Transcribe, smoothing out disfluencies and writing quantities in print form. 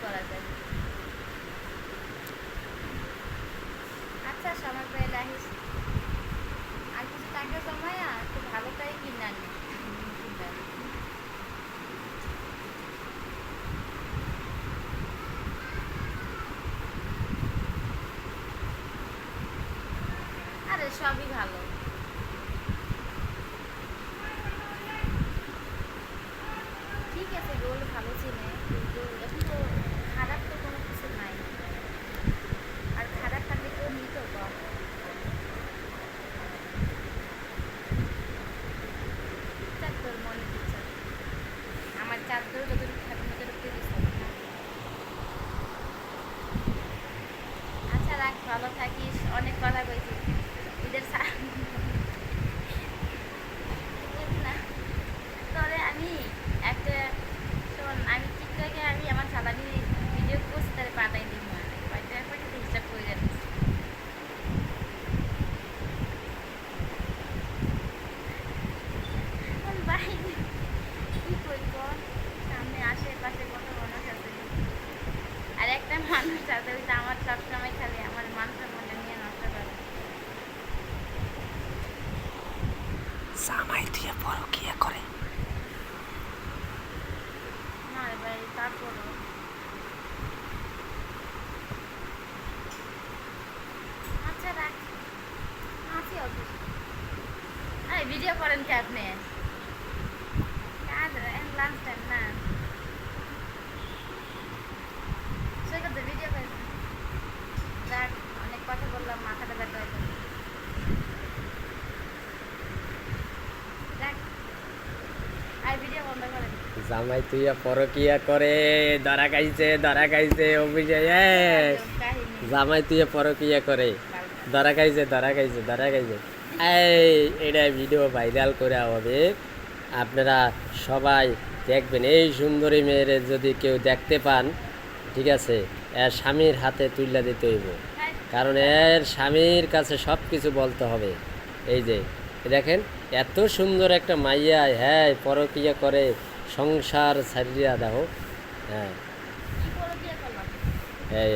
করা যায়। আচ্ছা সময় পেলে আহিস, আর কিছু টাকা জমায়া একটু ভালোটাই কিনে আনি। আরে সবই ভালো। ঠিক আছে গোল্ড ভালো চিনে, কিন্তু এখন তো খারাপ তো কোনো কিছু নাই, আর খারাপ থাকলে কেউ নিত কম। চার তোর মনের ইচ্ছা, আমার চার তোর যতটুকু থাকবে ততটুকু দিস। আচ্ছা রাখ, ভালো থাকিস, অনেক কথা কইছি। ঈদের না তবে আমি একটা, শোন আমি টিকটকে আমি আমার সালামি ভিডিও করছি তাহলে পাঠাই দিব না, পাঠাই পাঠাতে হিসাব করে যাচ্ছি। বাইরে কি কই কর, সামনে আশেপাশে কত মানুষ আছে, আর একটা মানুষ আছে ওই তো আমার সবসময় খালি আমার মান সম্মানটা নিয়ে নষ্ট করে। জামাই দিয়ে পরকিয়া করে। না রে ভাই তারপরও আচ্ছা রাখ, আছি অফিস। আরে ভিডিও করেন কি আপনি? কাজ লাঞ্চ টাইম না, সে কথা ভিডিও করেন। রাখ, অনেক কথা বললাম, মাথাটা ব্যথা হয়ে যাবে। রাখ, আর ভিডিও বন্ধ করেন। জামাই তুইয়া পরকিয়া করে, ধরা খাইছে অফিসে। কাহিনী জামাই তুইয়া পরকিয়া করে, ধরা খাইছে। এই এটা ভিডিও ভাইরাল করে হবে, আপনারা সবাই দেখবেন। এই সুন্দরী মেয়ের যদি কেউ দেখতে পান, ঠিক আছে, এর স্বামীর হাতে তুইলা দিতে হইব, কারণ এর স্বামীর কাছে সব কিছু বলতে হবে। এই যে দেখেন, এত সুন্দর একটা মাইয়া, হ্যাঁ পরকিয়া করে, সংসার ছাড়িয়া দেখো। হ্যাঁ কি করে দিয়ে করলাম? এই